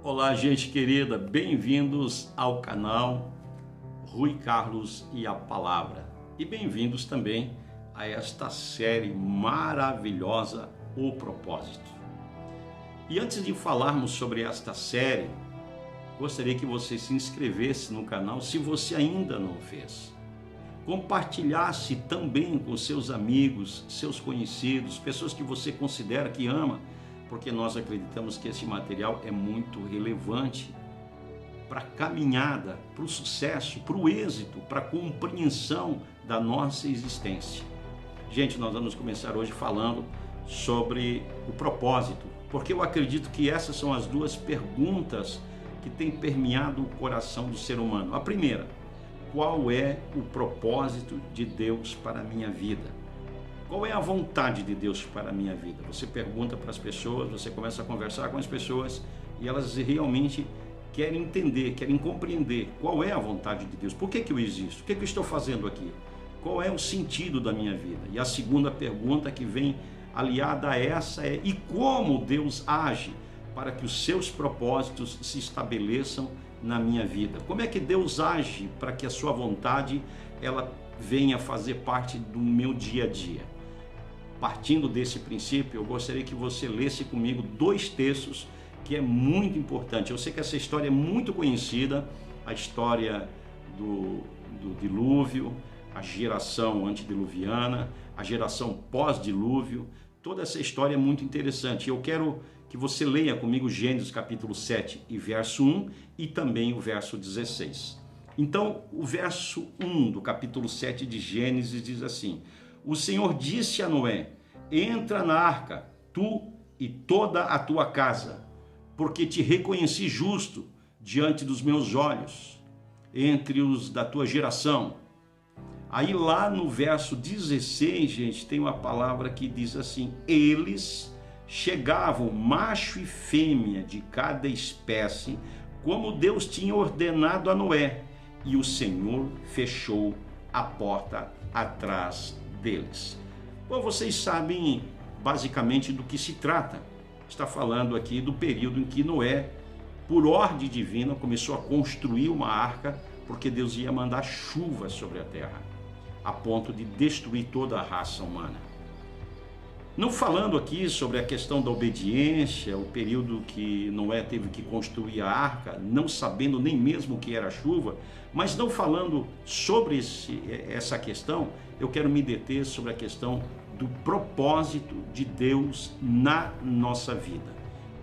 Olá, gente querida, bem-vindos ao canal Rui Carlos e a Palavra. E bem-vindos também a esta série maravilhosa, O Propósito. E antes de falarmos sobre esta série, gostaria que você se inscrevesse no canal se você ainda não o fez. Compartilhasse também com seus amigos, seus conhecidos, pessoas que você considera que ama, porque nós acreditamos que esse material é muito relevante para a caminhada, para o sucesso, para o êxito, para a compreensão da nossa existência. Gente, nós vamos começar hoje falando sobre o propósito, porque eu acredito que essas são as duas perguntas que têm permeado o coração do ser humano. A primeira: qual é o propósito de Deus para a minha vida? Qual é a vontade de Deus para a minha vida? Você pergunta para as pessoas, você começa a conversar com as pessoas e elas realmente querem entender, querem compreender qual é a vontade de Deus. Por que eu existo? O que eu estou fazendo aqui? Qual é o sentido da minha vida? E a segunda pergunta que vem aliada a essa é: e como Deus age para que os seus propósitos se estabeleçam na minha vida? Como é que Deus age para que a sua vontade ela venha fazer parte do meu dia a dia? Partindo desse princípio, eu gostaria que você lesse comigo dois textos que é muito importante. Eu sei que essa história é muito conhecida, a história do dilúvio, a geração antediluviana, a geração pós-dilúvio. Toda essa história é muito interessante. Eu quero que você leia comigo Gênesis capítulo 7 e verso 1 e também o verso 16. Então, o verso 1 do capítulo 7 de Gênesis diz assim: o Senhor disse a Noé: entra na arca, tu e toda a tua casa, porque te reconheci justo diante dos meus olhos, entre os da tua geração. Aí lá no verso 16, gente, tem uma palavra que diz assim: eles chegavam, macho e fêmea de cada espécie, como Deus tinha ordenado a Noé, e o Senhor fechou a porta atrás deles. Bom, vocês sabem basicamente do que se trata. Está falando aqui do período em que Noé, por ordem divina, começou a construir uma arca, porque Deus ia mandar chuva sobre a terra, a ponto de destruir toda a raça humana. Não falando aqui sobre a questão da obediência, o período que Noé teve que construir a arca, não sabendo nem mesmo o que era chuva, mas não falando sobre essa questão, eu quero me deter sobre a questão do propósito de Deus na nossa vida.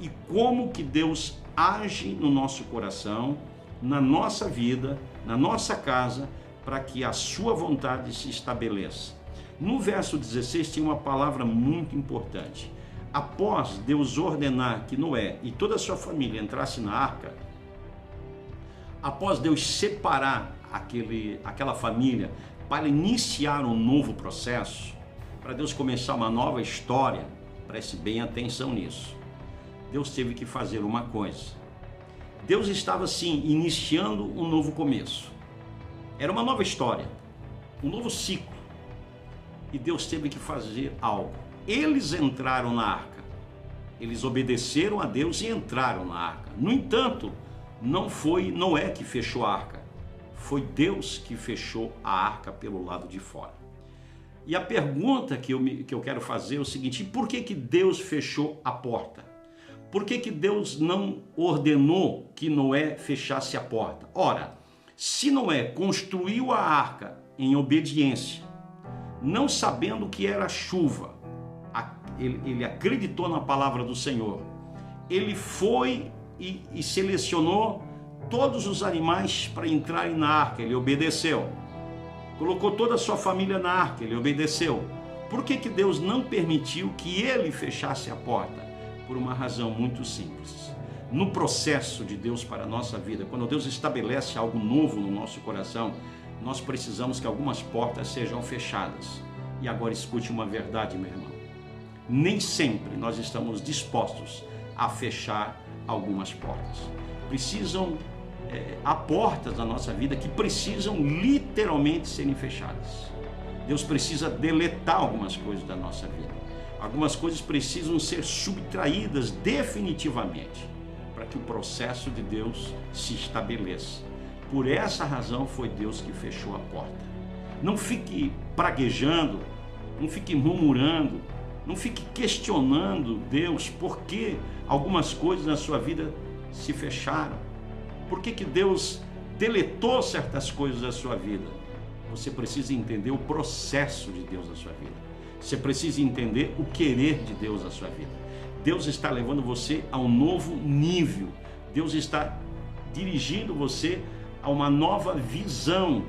E como que Deus age no nosso coração, na nossa vida, na nossa casa, para que a sua vontade se estabeleça. No verso 16 tem uma palavra muito importante. Após Deus ordenar que Noé e toda a sua família entrassem na arca, após Deus separar aquela família para iniciar um novo processo, para Deus começar uma nova história, preste bem atenção nisso. Deus teve que fazer uma coisa. Deus estava sim iniciando um novo começo. Era uma nova história, um novo ciclo. E Deus teve que fazer algo. Eles entraram na arca. Eles obedeceram a Deus e entraram na arca. No entanto, não foi Noé que fechou a arca. Foi Deus que fechou a arca pelo lado de fora. E a pergunta que eu quero fazer é o seguinte: por que Deus fechou a porta? Por que Deus não ordenou que Noé fechasse a porta? Ora, se Noé construiu a arca em obediência, não sabendo o que era chuva, ele acreditou na palavra do Senhor, ele foi e selecionou todos os animais para entrarem na arca, ele obedeceu, colocou toda a sua família na arca, ele obedeceu. Por que Deus não permitiu que ele fechasse a porta? Por uma razão muito simples. No processo de Deus para a nossa vida, quando Deus estabelece algo novo no nosso coração, nós precisamos que algumas portas sejam fechadas. E agora escute uma verdade, meu irmão. Nem sempre nós estamos dispostos a fechar algumas portas. Há portas da nossa vida que precisam literalmente serem fechadas. Deus precisa deletar algumas coisas da nossa vida. Algumas coisas precisam ser subtraídas definitivamente. para que o processo de Deus se estabeleça. Por essa razão foi Deus que fechou a porta. Não fique praguejando, não fique murmurando, não fique questionando Deus por que algumas coisas na sua vida se fecharam. Por que Deus deletou certas coisas da sua vida? Você precisa entender o processo de Deus na sua vida. Você precisa entender o querer de Deus na sua vida. Deus está levando você a um novo nível. Deus está dirigindo você a uma nova visão.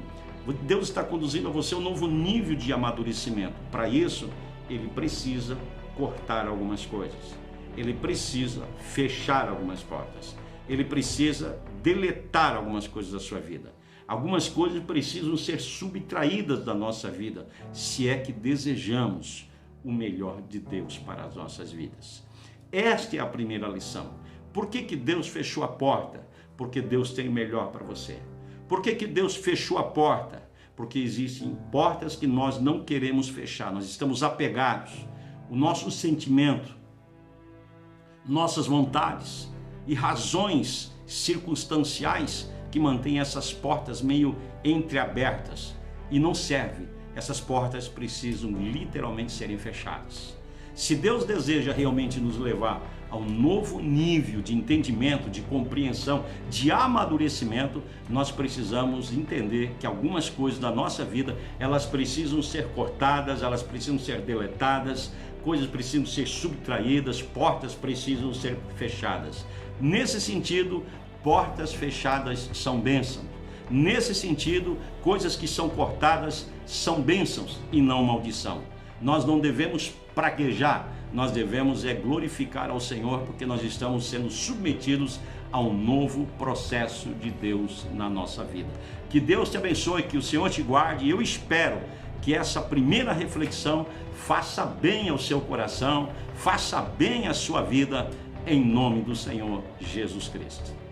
Deus está conduzindo a você a um novo nível de amadurecimento. Para isso, Ele precisa cortar algumas coisas. Ele precisa fechar algumas portas. Ele precisa deletar algumas coisas da sua vida. Algumas coisas precisam ser subtraídas da nossa vida, se é que desejamos o melhor de Deus para as nossas vidas. Esta é a primeira lição. Por que Deus fechou a porta? Porque Deus tem o melhor para você. Por que Deus fechou a porta? Porque existem portas que nós não queremos fechar, nós estamos apegados. O nosso sentimento, nossas vontades e razões circunstanciais que mantêm essas portas meio entreabertas e não servem. Essas portas precisam literalmente serem fechadas. Se Deus deseja realmente nos levar a um novo nível de entendimento, de compreensão, de amadurecimento, nós precisamos entender que algumas coisas da nossa vida, elas precisam ser cortadas, elas precisam ser deletadas, coisas precisam ser subtraídas, portas precisam ser fechadas. Nesse sentido, portas fechadas são bênçãos. Nesse sentido, coisas que são cortadas são bênçãos e não maldição. Nós não devemos praguejar, nós devemos glorificar ao Senhor, porque nós estamos sendo submetidos a um novo processo de Deus na nossa vida. Que Deus te abençoe, que o Senhor te guarde, e eu espero que essa primeira reflexão faça bem ao seu coração, faça bem à sua vida, em nome do Senhor Jesus Cristo.